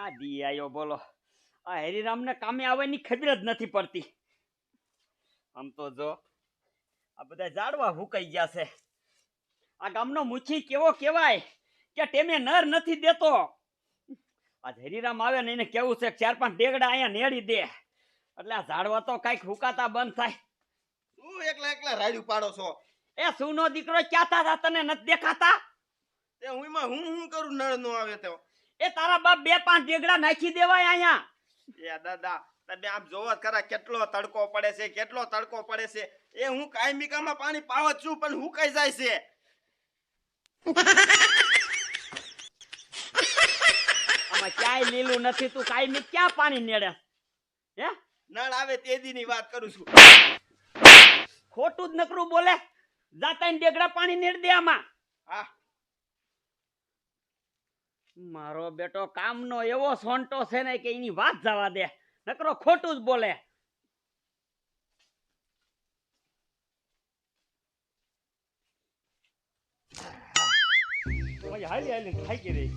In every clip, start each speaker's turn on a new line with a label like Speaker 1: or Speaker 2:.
Speaker 1: ક્યાં દી આયો બોલો. આ હરિરામને કામે આવવાની ખબર જ નથી પડતી. આમ તો જો આ બધા ઝાડવા હુકાઈ ગયા છે. આ ગામનો મુખી કેવો કહેવાય કે ટેમે નર નથી દેતો. આ હરિરામ આવે ને એને કેવું છે 4-5 ડેગડા અહીંયા નેડી દે એટલે આ ઝાડવા તો કઈક હુકાતા બંધ થાય.
Speaker 2: તું એકલા રાડ્યું પાડો છો.
Speaker 1: એ સુનો દીકરો ક્યાં હતા તને નથી દેખાતા?
Speaker 2: તે હું કરું નળ નો આવે તો.
Speaker 1: એ તારા બાપ 2-5 ડેગડા નાખી દેવાય અહીંયા.
Speaker 2: એ દાદા તમે આમ જોવો ખરા કેટલો તડકો પડે છે. એ હું કાયમિકામાં પાણી પાવત છું પણ હુકાઈ જાય છે.
Speaker 1: આમાં ક્યાંય લીલું નથી. તું કાયમી ક્યાં પાણી નેડે હે?
Speaker 2: નળ આવે તેદી ની વાત કરું છું.
Speaker 1: ખોટું જ નકરું બોલે. જાતા ડેગડા પાણી નેડ દે આમાં.
Speaker 2: હા
Speaker 1: મારો બેટો કામનો એવો સોંટો છે ને કે એની વાત જવા દે. નકરો ખોટું જ બોલે.
Speaker 3: હાલી થાકી રહી.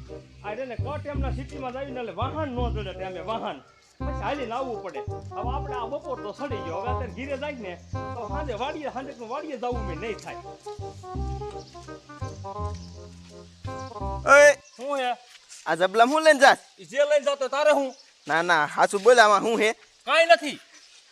Speaker 3: આ ને ટેમના સિટીમાં જઈને એટલે વાહન ન જોડે ટેમે વાહન પછી હાલીને આવવું પડે. હવે આપણે આ બપોર તો સડી ગયો. હવે અત્યારે ઘીરે જાય ને તો સાંજે વાડીએ જવું મેં નહીં થાય.
Speaker 2: ઓય
Speaker 3: શું હે
Speaker 2: આ જબલા હું લઈને જાસ?
Speaker 3: જે લઈને જાતો તારે હું
Speaker 2: ના હાચું બોલ આમાં હું હે?
Speaker 3: કાંઈ નથી.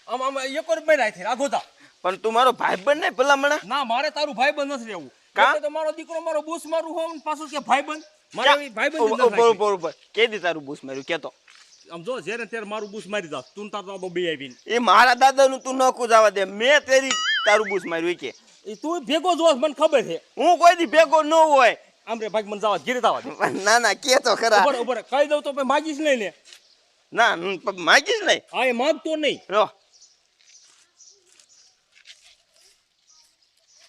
Speaker 3: આમ એક વાર મહિના થઈ આગોતા.
Speaker 2: પણ તું મારો ભાઈબંધ નહીં ભલામણા?
Speaker 3: ના મારે તારું ભાઈબંધ નથી રહેવું.
Speaker 2: કા?
Speaker 3: તો મારો દીકરો મારો બૂસ મારું હોમ પાછું કે ભાઈબંધ મારે ભાઈબંધ
Speaker 2: બરોબર કે દી તારું બૂસ માર્યું કેતો?
Speaker 3: આમ જો જ્યારે ત્યારે મારું બૂસ મારી જાસ. તું તાર તો બે આવીને
Speaker 2: એ મારા દાદાનું તું નોખું જવા દે. મેં તારું બૂસ માર્યું કે
Speaker 3: એ તું ભેગો જોસ મને ખબર છે.
Speaker 2: હું કોઈ દી ભેગો ન હોય.
Speaker 3: આમ રે ભાઈ મને જવા ઘેરે જવા દે.
Speaker 2: ના કે તો ખરા.
Speaker 3: ઉપર કહી દઉં તો ભાઈ માગીશ નહીં ને?
Speaker 2: ના માગીશ નહીં.
Speaker 3: હા એ માગતો નહીં.
Speaker 2: રો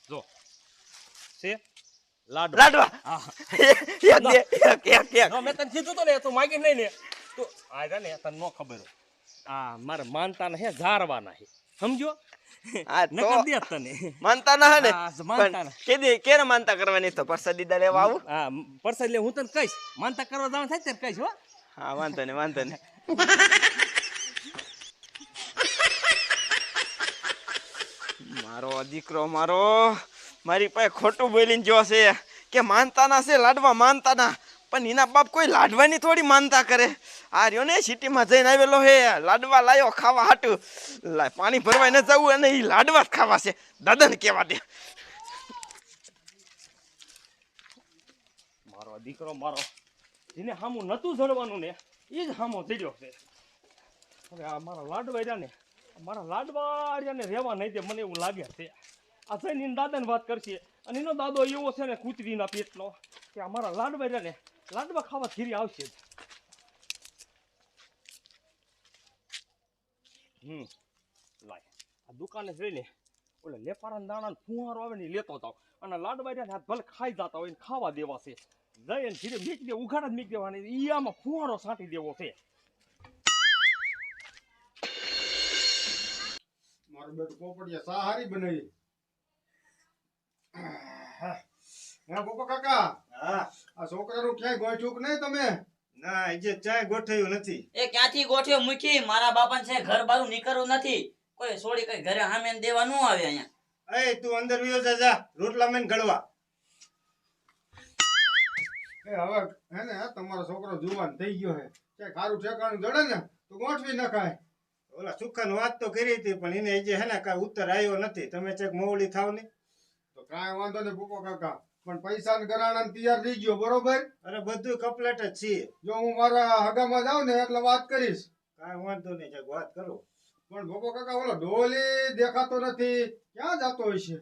Speaker 3: જો છે
Speaker 2: લાડવા.
Speaker 3: હા
Speaker 2: એક
Speaker 3: મેં તને કીધું તો ને તું માગીશ નહીં ને. તું આ ને તને નો ખબર હોય. આ મારે માનતા ને હે ઝારવાના હે સમજો.
Speaker 2: આ
Speaker 3: નકર દે તને
Speaker 2: માનતા ના હે ને.
Speaker 3: હા, માનતા ના.
Speaker 2: કેને માનતા કરવાની તો પ્રસાદ દીધા લેવા આવું.
Speaker 3: હા પરસાદ લે હું તને કહીશ. માનતા કરવા જવાનું થાય ત્યારે કહીશ હો.
Speaker 2: હા વાંધો ને મારો દીકરો મારી પાસે ખોટું બોલીને જો છે કે માનતા ના છે લાડવા માનતા ના. પણ એના બાપ કોઈ લાડવાની થોડી માનતા કરે. આ રહ્યો ને સિટીમાં જઈને આવેલો હે લાડવા લાયો ખાવા હાટું. પાણી ભરવા ન જવું અને એ લાડવા જ ખાવા છે. દાદાને કેવા દે.
Speaker 3: મારો દીકરો જેને હામું નતું જડવાનું ને એ જ હામો જડ્યો છે. હવે આ મારા લાડવા ને રહેવા નહીં દે મને એવું લાગે છે. આ જઈને એના દાદાને વાત કરશે અને એનો દાદો એવો છે ને કૂતરીના પેટનો કે આ મારા લાડવા ખાવા ઘીરી આવશે જ. લાય આ દુકાને જઈને ઓલે લેપારાના દાણા ફુવારો આવે ને લેતો જાવ અને લાડવા હાથ ભલે ખાઈ જતા હોય ને ખાવા દેવા છે. જઈને ધીરે મીક દે ઉઘાડા જ મીક દેવાની. ઈ આમાં ફુવારો છાંટી દેવો છે.
Speaker 4: મારો બેટો પોપડિયા સા હારી બનાવી. હે પોપો કાકા.
Speaker 2: હા
Speaker 4: આ છોકરાનું ક્યાંય ગોઠ્યું નહીં તમે?
Speaker 2: ના જે ચાય ગોઠવ્યું નથી.
Speaker 5: એ ક્યાંથી ગોઠ્યો મૂકી? મારા બાપાને છે ઘર બારું નીકળવું નથી. કોઈ છોડી કઈ ઘરે હામે દેવા ન આવે અહીંયા.
Speaker 2: એ તું અંદર વિયો જા રોટલા મેન ગળવા.
Speaker 4: એ હવે હે ને તમારો છોકરો જુવાન થઈ ગયો હે. ક્યાંય ખારું ઠેકાણું જડે ને તો ગોઠવી નખાય.
Speaker 2: ઓલા સુખાન વાત તો કરી હતી પણ એને જે હે ને કાંઈ ઉત્તર આવ્યો નથી. તમે ચેક મોવડી થાવ ને
Speaker 4: તો કાંઈ વાંધો નહીં પોપો કાકા. પણ પૈસા ને ગરાણા તૈયાર થઈ ગયો બરોબર?
Speaker 2: અરે બધું કમ્પ્લીટ જ છે.
Speaker 4: જો હું મારા હગામાં જાઉં ને એટલે વાત કરીશ.
Speaker 2: કાંઈ વાંધો નહીં ચેક વાત કરો.
Speaker 4: પણ પોપો કાકા ઓલો ડોલી દેખાતો નથી. ક્યાં જતો હશે?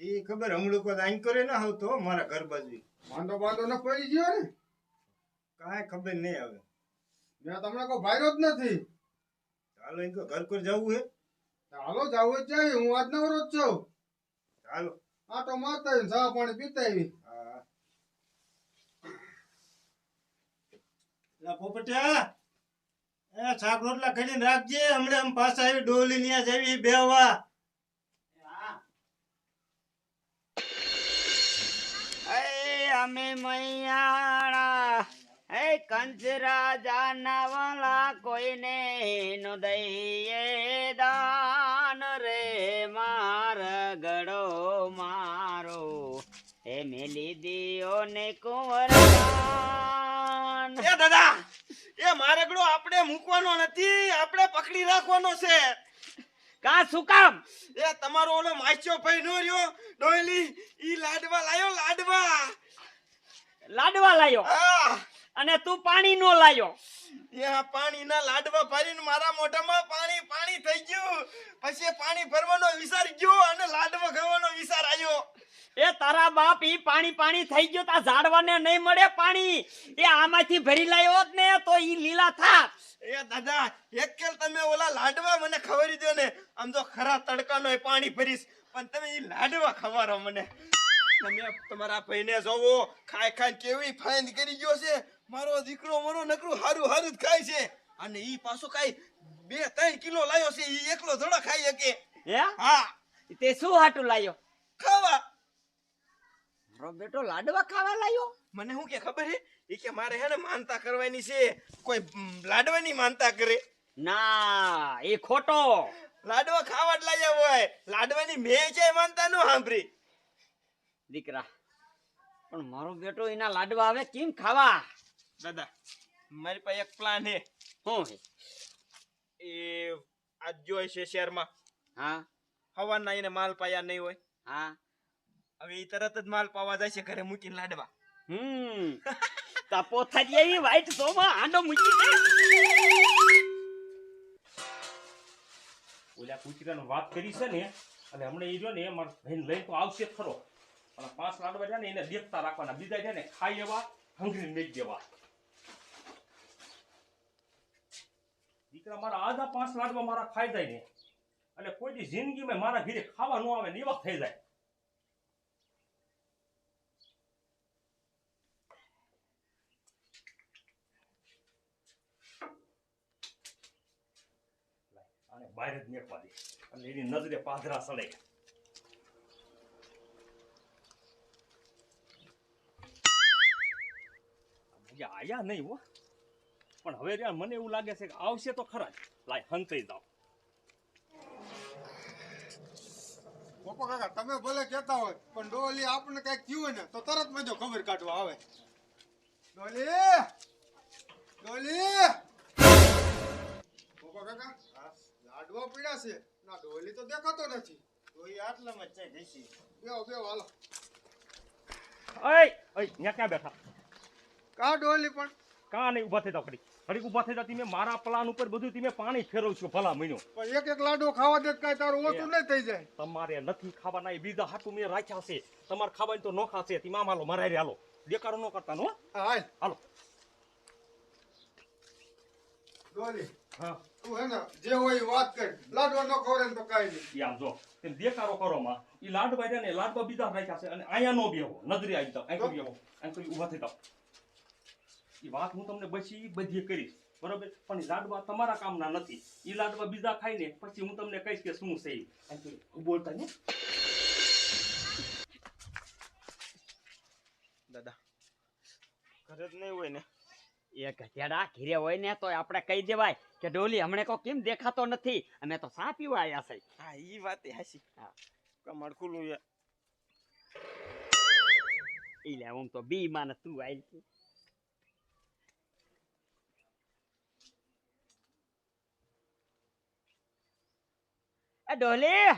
Speaker 2: એ ખબર હમણાં કોઈ આઈ કરે ના આવતો મારા ઘર બાજુ.
Speaker 4: બાંધો ન પડી ગયો ને?
Speaker 2: કાંઈ ખબર નહીં આવે.
Speaker 4: મેં તમને કોઈ ભાઈરો જ નથી.
Speaker 2: ચાલો એમ ઘર પર જવું હે.
Speaker 4: હાલો જાવું જ જાય. હું આજ નવરો જ છું.
Speaker 2: ચાલો
Speaker 4: આટો મારતા આવીને ચા પાણી પીતા આવી.
Speaker 2: હા પોપટિયા એ શાક રોટલા કરીને રાખજે. હમણાં આમ પાછા આવી ડોલી ન્યા જવી બેવા.
Speaker 1: અમે મૈયાણા એ કંસ રાજા વાલા કોઈને નો દઈએ દાન રે માર ગડો મારો એ મેલી દિયો ને કુંવર દાન.
Speaker 2: એ દાદા એ મારગડો આપણે મૂકવાનો નથી, આપણે પકડી રાખવાનો છે.
Speaker 1: કા શું કામ?
Speaker 2: એ તમારો ઓલો માસ્યો ભાઈ નો રહ્યો ડોયલી ઈ લાડવા લાયો, લાડવા.
Speaker 1: લાડવા લાયો
Speaker 2: હા
Speaker 1: અને તું પાણી નો લાયો.
Speaker 2: યા પાણીના લાડવા ભરીને મારા મોઢામાં પાણી પાણી થઈ ગયું. પછી પાણી ભરવાનો વિચાર ગયો અને લાડવા ખાવાનો વિચાર આવ્યો.
Speaker 1: એ તારા બાપ ઈ પાણી પાણી થઈ ગયો તા ઝાડવાને નહીં મળે પાણી. એ આમાંથી ભરી લાયો હોત ને તો ઈ લીલા થાત.
Speaker 2: એ દાદા એકલ તમે ઓલા લાડવા મને ખવરી દો ને, આમ તો ખરા તડકાનો પાણી ભરીશ, પણ તમે ઈ લાડવા ખવારો મને. તમે તમારા ભાઈને જોવો ખાઈ ખાઈ કેવી ફાઈન કરી ગયો છે. મારો દીકરો મારો નકરું હારું હારું જ ખાય છે, અને ઈ પાછો કાઈ 2-3 કિલો લાયો છે. ઈ એકલો થોડો ખાઈ શકે.
Speaker 1: હે
Speaker 2: હા
Speaker 1: તે શું હાટું લાયો?
Speaker 2: ખાવા.
Speaker 1: મારો બેટો લાડવા ખાવા લાયો?
Speaker 2: મને શું કે ખબર હે ઈ કે મારે હે ને માનતા કરવાની છે. કોઈ લાડવાની માનતા કરે
Speaker 1: ના એ ખોટો.
Speaker 2: લાડવા ખાવા જ લાયા હોય. લાડવાની મેં છે માનતા નો સાંભળી.
Speaker 1: દીકરા પણ મારો બેટો એના લાડવા આવે કેમ ખાવા?
Speaker 2: દાદા મારી પાસે એક પ્લાન હે.
Speaker 1: શું હે?
Speaker 2: એ આજ જોઈ છે શહેરમાં
Speaker 1: હા
Speaker 2: હવાના એને માલ પાયા નહીં હોય.
Speaker 1: હા
Speaker 2: હવે ઈ તરત જ માલ પાવા જાય છે ઘરે મૂકીને લાડવા.
Speaker 1: તપો થઈ એવી વાઈટ સોમાં આંડો મૂકી દે.
Speaker 3: ઓલા કૂતરાનો વાત કરી છે ને, અને હમણાં ઈ જો ને મારા ભાઈને લઈને તો આવશે જ ખરો, પણ 5 લાડવા છે ને એને દેખતા રાખવાના, બીજા છે ને ખાઈ એવા હંગરી મેક દેવા. દીકરા મારા આધા 5 લાડવા મારા ખાઈ જાય ને, અને કોઈ દી જિંદગીમાં મારા ઘરે ખાવા ન આવે ને એવા થઈ જાય. અને બહાર જ મેકવા દે, અને એની નજરે પાધરા સડે. આયા નહીં હો, પણ હવે યાર મને એવું લાગે છે કે આવશે તો ખરા જ. લાય હંતાઈ જાવ.
Speaker 4: પપ્પા કાકા તમે ભલે કહેતા હોય પણ ડોલી આપણને કઈક થયું હોય ને તો તરત મજો ખબર કાઢવા આવે. ડોલી ડોલી પપ્પા કાકા લાડવા પીડા છે ના ડોલી તો દેખાતો નથી. ડોલી આટલામાં જ જાય જઈશી. બેહો બેહો હાલો.
Speaker 3: ઓય ઓય ન્યા ક્યાં બેઠા?
Speaker 4: કા ડોલી પણ
Speaker 3: કાં નહીં ઊભા થઈ જાવ ઘડીક. ઘડીક ઊભા થઈ જાવ. તમે મારા પ્લાન ઉપર બધું તમે પાણી ફેરવશો ભલા મહિનો.
Speaker 4: પણ એક એક લાડવો ખાવા દે કાંઈ તારું ઓછું નહીં થઈ જાય.
Speaker 3: તમારે નથી ખાવાના, એ બીજા હાટું મેં રાખ્યા છે. તમારે ખાવાની તો નોખા છે. તમે આમ હાલો, મારા હારે હાલો. દેકારો ન કરતા હો.
Speaker 4: હા હાલ
Speaker 3: હાલો.
Speaker 4: ડોલી
Speaker 3: હા
Speaker 4: તું હે ને જે હોય એ વાત કર. લાડવા ન ખવડે ને તો કાંઈ નહીં.
Speaker 3: ઈ આમ જો તેમ દેકારો કરો માં. ઈ લાડવા છે ને લાડવા બીજા રાખ્યા છે, અને અહીંયા નો બેહો, નજરે આવી જાવ. અહીં બેહો, અહીં ઊભા થઈ જાવ. ઈ વાત હું તમને બધી કરીશ, બરોબર? પણ ઈ લાડવા તમારા કામના નથી. ઈ લાડવા બીજા ખાઈને પછી હું તમને કહીશ કે શું છે ઈ. અહીં બોલતા ને.
Speaker 2: દાદા ઘરે જ નહીં હોય ને.
Speaker 1: એ ગધેડા ઘીરે હોય ને તો આપણે કહી દેવાય કે ડોલી હમણે કો કેમ દેખાતો નથી, અમે તો ચા પીવા આવ્યા છે.
Speaker 2: હા ઈ વાત એ હાસી.
Speaker 1: હા.
Speaker 2: કમળ ખુલ્લું છે.
Speaker 1: ઈ લે હું તો બી માં તું આવી છે. એ ડોલી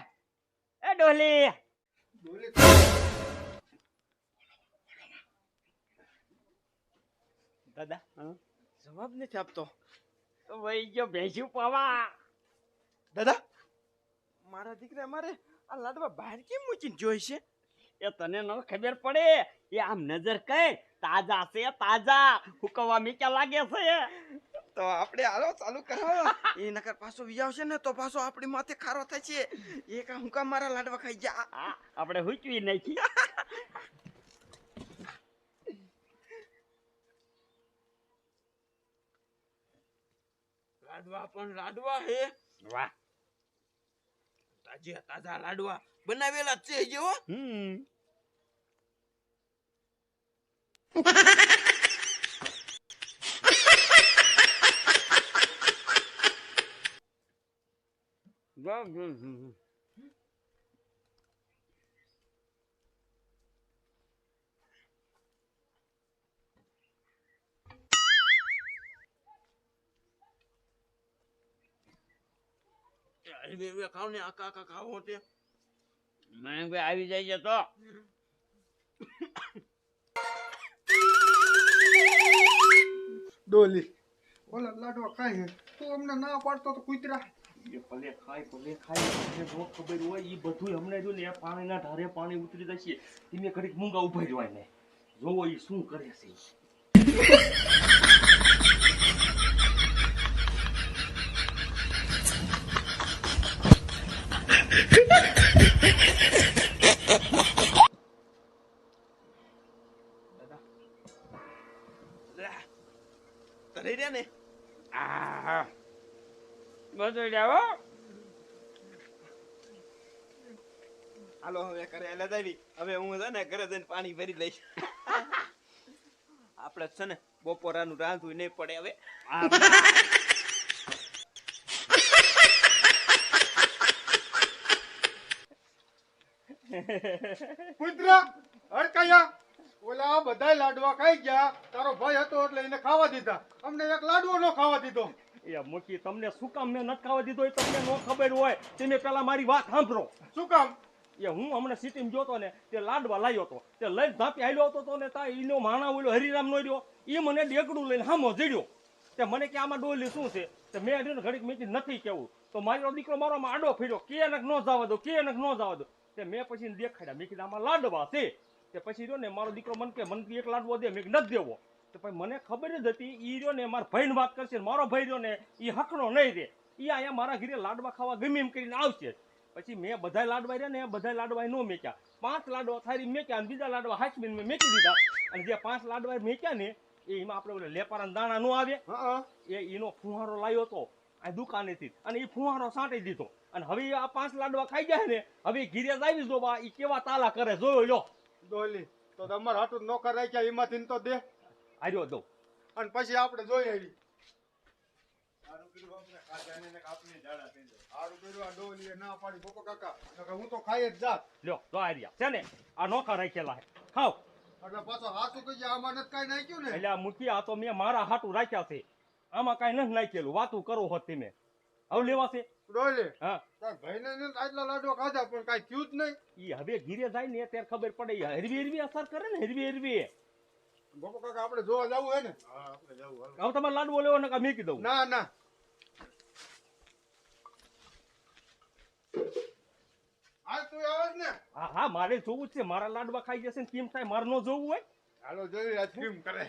Speaker 1: એ ડોલી
Speaker 4: ડોલી
Speaker 2: દાદા જવાબ નથી આપતો.
Speaker 1: તો વઈ ગયો ભેંસું પાવા.
Speaker 2: દાદા મારા દીકરા મારે આ લાડવા બહાર કેમ મૂકીને જોઈ છે?
Speaker 1: એ તને ન ખબર પડે? એ આમ નજર કર, તાજા છે તાજા. હુકવા મીક્યા લાગે છે.
Speaker 2: તો આપણે હાલો ચાલુ કરાવો. એ નકર પાછો વિજાવશે ને તો પાછો આપણી માથે ખારો થાય છે. એ કા હું કામ મારા લાડવા ખાઈ જા.
Speaker 1: હા આપણે હુકવી નાખી.
Speaker 2: લાડવા પણ લાડવા હે.
Speaker 1: વાહ.
Speaker 2: તાજા તાજા લાડવા બનાવેલા જ છે જેવો. ખાવ ને આકા આકા ખાવો તે
Speaker 1: મને ભાઈ આવી જાય છે તો
Speaker 4: ડોલી ઓલા લાડવા ખાય છે તું અમને ના પાડતો તો કૂતરા
Speaker 3: એ ભલે ખાય મને જો ખબર હોય એ બધું હમણાં જો ને એ પાણીના ધારે પાણી ઉતરી જશે તમે ઘડીક મૂંગા ઉભા રહેવાય ને જોવો એ શું કરે છે
Speaker 2: તરે રહ્યા ને
Speaker 1: આ બધું જાઓ
Speaker 2: હાલો હવે કરે એટલે દાવી હવે હું છે ને ઘરે જઈને પાણી ભરી લઈશ આપણે છે ને બપોરાનું રાંધવું નહીં પડે હવે
Speaker 4: કૂતરા અડકાયા ઓલા બધા લાડવા ખાઈ ગયા તારો ભાઈ હતો એટલે એને ખાવા દીધા અમને એક લાડવો નો ખાવા દીધો
Speaker 3: એ મૂકી તમને શું કામ મેં નથી ખાવા દીધો એ તમને ન ખબર હોય તમે પેલા મારી વાત સાંભળો
Speaker 4: શું કામ
Speaker 3: એ હું હમણાં સિટીમાં જોતો ને તે લાડવા લાવ્યો હતો તે લઈ ધાપી હાલ્યો હતો તો ને તા ઈનો માણા ઓલો હરિરામ નો રહ્યો એ મને ડેકડું લઈને હામો જડ્યો તે મને કે આમાં ડોલી શું છે તે મેં હજી ઘડીક મેં નથી કેવું તો મારો દીકરો મારો આડો ફેર્યો કે નક ન જવા દો કે નક ન જવા દો તે મેં પછી દેખાડ્યા મેં કીધું આમાં લાડવા છે તે પછી રહ્યો ને મારો દીકરો મને કે એક લાડવો દે મેં નથી દેવો તો પછી મને ખબર જ હતી ઈ રહ્યો ને મારા ભાઈને વાત કરશે મારો ભાઈ રહ્યો ને એ હકનો નહીં રે એ અહીંયા મારા ઘરે લાડવા ખાવા ગમે એમ કરીને આવશે પછી મેં બધા લાડવા રહ્યા ને બધા લાડવા નો મેક્યા 5 લાડવા થારી મેક્યા અને બીજા લાડવા હાચમીને મેં મેકી દીધા અને જે 5 લાડવા મેક્યા ને એમાં આપણે ઓલે લેપારાના દાણા નો આવે એનો ફુહારો લાવ્યો હતો આ દુકાનેથી અને એ ફુહારો સાંટી દીધો અને હવે આ 5 લાડવા ખાઈ જાય ને હવે ઘીરે આવી જો બા એ કેવા તાલા કરે જોયો લો
Speaker 4: ડોલી તો તમારે હાટું નોકર રાખ્યા એમાંથી તો દે
Speaker 3: આર્યો દો
Speaker 4: અને પછી આપણે જોઈ આવી સારું કર્યું આ ડોલીએ ના પાડી બોકો કાકા નકર હું તો ખાઈ જ જાત
Speaker 3: લ્યો તો આર્યા છે ને આ નોખા રાખેલા હે ખાવ
Speaker 4: એટલે પાછો હાથું કઈ આમાં નથી કઈ નાખ્યું ને
Speaker 3: એટલે આ મૂકી આ તો મેં મારા હાટું રાખ્યા છે આમાં કાંઈ નથી નાખેલું વાતું કરો હોત તમે હવે લેવાશે
Speaker 4: ડોલી
Speaker 3: હા
Speaker 4: તાર ભાઈને ને આટલા લાડવા ખાધા પણ કાંઈ થયું જ નહીં
Speaker 3: ઈ હવે ઘીરે જાય ને ત્યારે ખબર પડે હરવી હરવી અસર કરે ને હરવી હરવી
Speaker 4: બોકો કાકા આપણે જોવા જવું હે ને હા આપણે જવું
Speaker 3: હવે તમારે લાડવો લેવો ને મેકી દઉં
Speaker 4: ના ના હાલ તું આવે ને
Speaker 3: હા હા મારે જોવું જ છે મારા લાડવા ખાઈ જશે ને કેમ થાય મારે ન જોવું હોય
Speaker 4: હાલો જોઈ આ કેમ કરે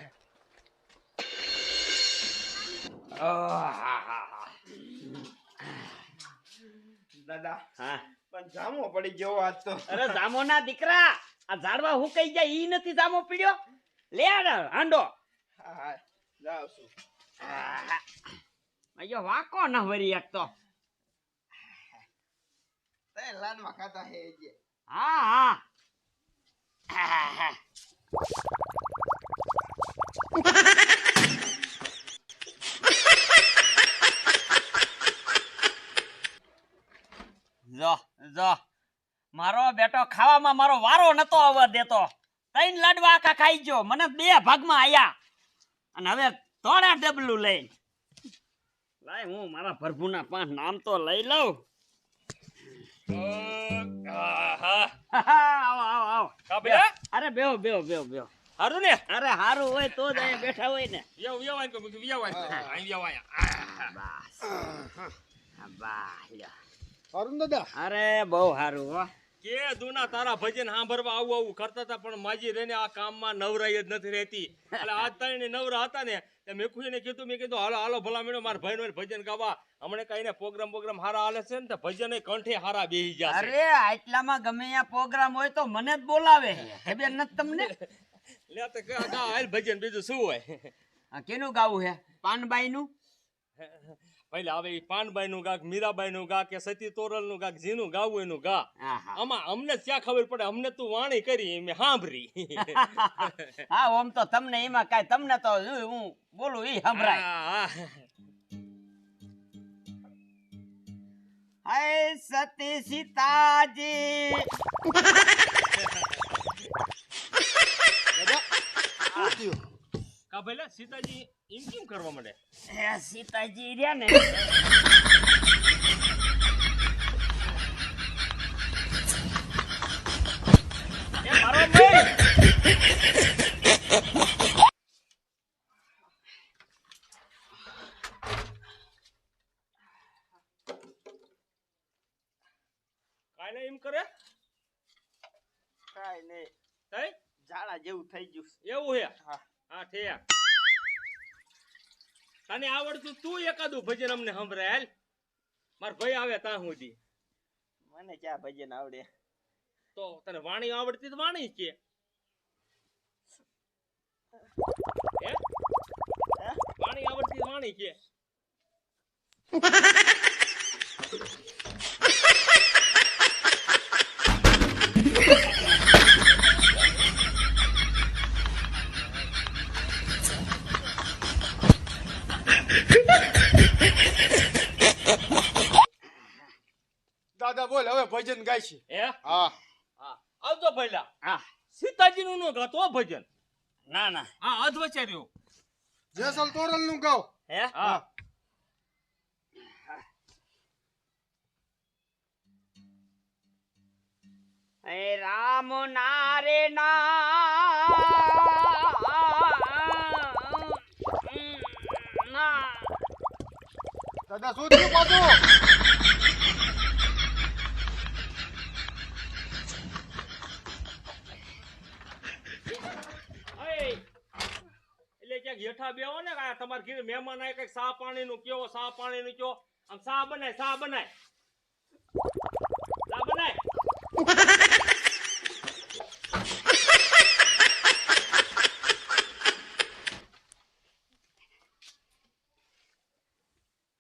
Speaker 2: દાદા
Speaker 1: હા
Speaker 2: પણ જામો પડી ગયો આજ તો
Speaker 1: અરે જામો ના દીકરા આ ઝાડવા હુકાઈ જાય ઈ નથી જામો પીડ્યો લે હાંડો
Speaker 2: હા જાવ છું
Speaker 1: અయ్యో વાકો ન વરી એક તો
Speaker 2: તે લાડવા ખાતા હે જે
Speaker 1: હા હા જો જો મારો બેટો ખાવામાં મારો વારો નતો આવવા દેતો 3 લાડવા આખા ખાઈ ગયો મને 2 ભાગમાં આયા અને હવે થોડા ડબલું લઈને લાય હું મારા પ્રભુના 5 નામ તો લઈ લઉં આવો આવો આવો
Speaker 3: કા બેટા
Speaker 1: અરે બેહો બેહો બેહો બેહો
Speaker 3: હારું ને
Speaker 1: અરે હારું હોય તો જ અહીંયા બેઠા હોય ને
Speaker 3: યો યો આઈ કો યો આઈ યો આઈ
Speaker 1: બસ બાય
Speaker 4: અરુણ દાદા
Speaker 1: અરે બહુ હારું હો
Speaker 3: કે દુના તારા ભજન સાંભળવા આવું આવું કરતા હતા પણ માજી રહીને આ કામમાં નવરાઈ જ નથી રહેતી એટલે આજ તારીને નવરા હતા ને તે મેકુઈને કીધું મેં કીધું હાલો હાલો ભલા મેળો મારા ભાઈનો ભજન ગાવા હમણે કઈને પ્રોગ્રામ હારા હાલે છે ને તે ભજન કંઠે હારા બેહી જશે
Speaker 1: અરે આટલામાં ગમે ત્યાં પ્રોગ્રામ હોય તો મને જ બોલાવે ખબર નથી તમને
Speaker 3: લે તો ગા હાલ ભજન બીજું શું હોય
Speaker 1: આ કેનું ગાવું હે પાનબાઈ નું
Speaker 3: પહેલા હવે પાનબાઈ નું ગાક મીરાબાઈ નું ગા કે સતી તોરલ નું ગાક જેનું ગાવું એનું ગા આમાં અમને ક્યાં ખબર પડે અમને તું વાણી કરી મેં સાંભળી
Speaker 1: હા ઓમ તો તમને એમાં કાંઈ તમને તો હું બોલું ઈ સંભળાય હાય સતી સીતાજી
Speaker 4: શું થયું?
Speaker 3: કા ભઈલા સીતાજી એમ કેમ કરવા માંડે?
Speaker 1: હે સીતાજી રહ્યા ને એ મારો ભાઈ
Speaker 3: કાઈ નહીં એમ કરે
Speaker 2: કાંઈ નહીં,
Speaker 3: તઈ
Speaker 2: ઝાડા જેવું થઈ ગયું.
Speaker 3: એવું હે
Speaker 2: હા.
Speaker 3: હા ઠીક તને આવડતું તું એકાદું ભજન અમને સંભળાય હાલ માર ભાઈ આવે ત્યાં સુધી
Speaker 2: મને ક્યાં ભજન આવડે?
Speaker 3: તો તને વાણી આવડતી તો વાણી કે હે વાણી આવડતી તો વાણી કે
Speaker 4: દાદા બોલ હવે ભજન ગાય છે.
Speaker 3: હે
Speaker 4: હા
Speaker 3: હા આવજો ભઈલા
Speaker 1: હા
Speaker 3: સીતાજી નું નો ગાતો ભજન
Speaker 1: ના ના
Speaker 3: હા અધવચાર્યો
Speaker 4: જેસલ તોરલ નું ગાવ.
Speaker 1: હે
Speaker 3: હા
Speaker 1: એ રામ નારે ના
Speaker 4: દાદા શું થયું પાછું?
Speaker 3: એટલે ક્યાંક હેઠા બેહો ને કાંઈ તમારે ઘરે મહેમાન આવે કઈક સા પાણી નું કયો સા પાણી નું કયો આમ સા બનાય સા બનાય સા બનાય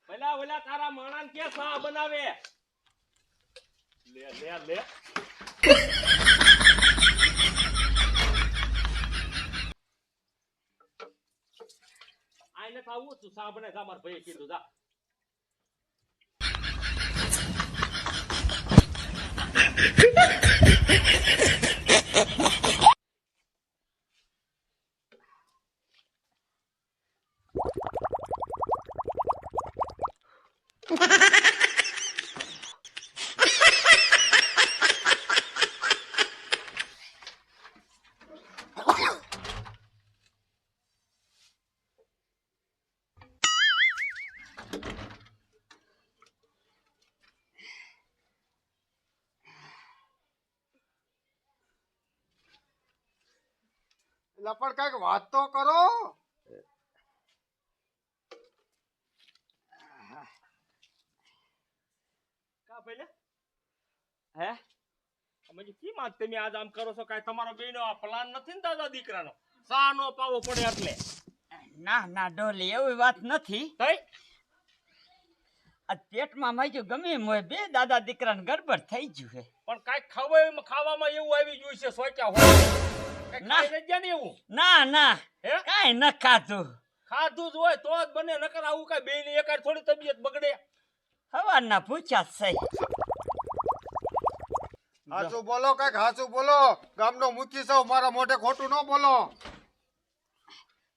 Speaker 3: પેલા ઓલા તારા માણસ કે સા બનાવે લે લે લે આઈને ખાવું તું સા બનાય જા માર ભાઈએ કીધું જા
Speaker 4: એટલે પણ કઈક વાત તો કરો.
Speaker 3: કા પેલે
Speaker 1: હે
Speaker 3: અમે કી માં તમે આજ આમ કરો છો કાઈ તમારો બેનો આ પ્લાન નથી ને દાદા દીકરાનો સા નો પાવો પડે એટલે
Speaker 1: ના ના ડોલી એવી વાત નથી
Speaker 3: તઈ
Speaker 1: આ પેટમાં માજ્યું ગમે એમ હોય બે દાદા દીકરાને ગડબડ થઈ ગયું છે
Speaker 3: પણ કાઈ ખાવામાં એવું આવી ગયું છે સોચ્યા હોય કાઈ
Speaker 1: ના.
Speaker 3: ખાઈ નથી ને એવું
Speaker 1: ના ના
Speaker 3: હે
Speaker 1: કાંઈ ન ખાધું
Speaker 3: ખાધું જ હોય તો જ બને નકર આવું કાઈ બેની એકાદ થોડી તબિયત બગડે
Speaker 1: સવારના પૂછ્યા છે
Speaker 4: હાચું બોલો કઈક હાચું બોલો. ગામનો મુખી સૌ મારા મોઢે ખોટું ન બોલો.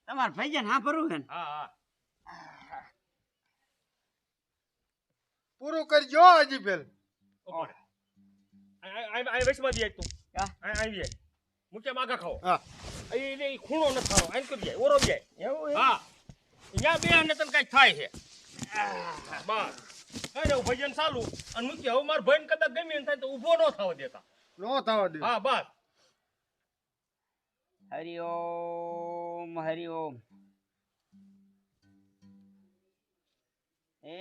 Speaker 1: તમારે ભાઈજાન હા ભરવું છે ને
Speaker 3: હા
Speaker 4: પૂરું કરજો હજી પેલ.
Speaker 3: ઉપર આ વેસમાં દી તું
Speaker 1: હા.
Speaker 3: આવી જાય મુકે માગા ખાઓ
Speaker 4: હા
Speaker 3: એ ખૂણો ન ખાઓ આન કરી જાય ઓરો જાય
Speaker 1: એવું છે?
Speaker 3: હા અહીંયા બે ને તને કઈ થાય છે બસ અરે ભજન ચાલુ અને મૂકી હવે મારા ભાઈને કદાચ ગમે ને થાય તો ઊભો ન થવા દેતા
Speaker 4: નો થવા દે.
Speaker 3: હા બસ
Speaker 1: હરિઓમ હરિઓમ એ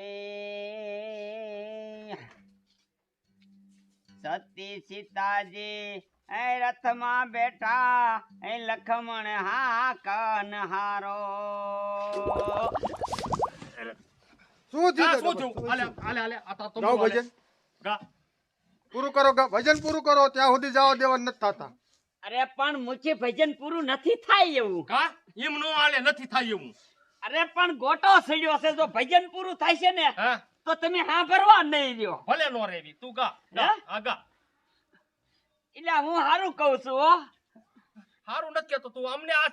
Speaker 1: સતી સીતાજી એ રથમાં બેઠા એ લખમણ હા કનહારો
Speaker 4: શું
Speaker 3: હા,
Speaker 4: થયું
Speaker 3: શું થયું? હાલે હાલે આ તો
Speaker 4: ગાઓ
Speaker 3: હાલે.
Speaker 4: ભજન
Speaker 3: ગા
Speaker 4: પૂરું કરો ભજન પૂરું કરો ત્યાં સુધી જવા દેવા નથી થતા.
Speaker 1: અરે પણ મુખી ભજન પૂરું નથી થાય એવું
Speaker 3: કા એમ નો હાલે નથી થાય એવું
Speaker 1: અરે પણ ગોટો સડ્યો છે જો ભજન પૂરું થાય છે ને
Speaker 3: હા
Speaker 1: તો તમે હા ભરવા નહીં રહ્યો.
Speaker 3: ભલે નો રેવી તું ગા
Speaker 1: હે?
Speaker 3: આગા
Speaker 1: એટલે હું હારું કહું છું હો.
Speaker 3: હારું નથી કેતો તું અમને આ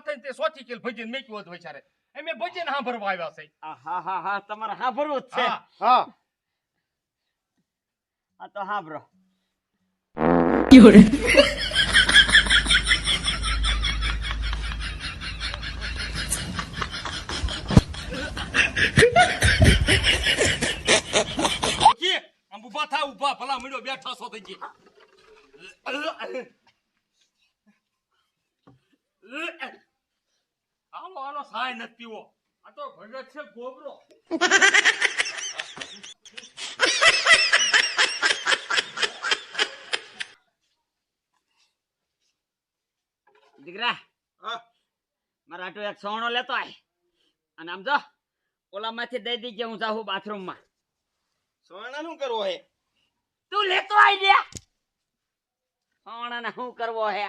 Speaker 3: થઈને તે સોચી કે ભજન મેક્યું હતું વિચારે એમે ભજન હા ભરવા આવ્યા છે
Speaker 1: હા હા હા તમારે હા ભરવું જ છે.
Speaker 3: હા
Speaker 4: હા
Speaker 1: હા તો હા ભરો.
Speaker 3: ઓકે આમ ઊભા થા ઊભા ભલા મળ્યો બેઠા છો થઈ ગઈ હાલો હાલો સાય નથી પીવો આ તો ભગત છે ગોબરો
Speaker 1: દીકરા
Speaker 2: હા
Speaker 1: મારા આટો એક સોણો લેતો આય અને આમ જો ઓલામાંથી દઈ દીજે હું જાઉં બાથરૂમમાં.
Speaker 2: સોના નું કરવો હે
Speaker 1: તું લેતો આય દે. સોણાને શું કરવો હે?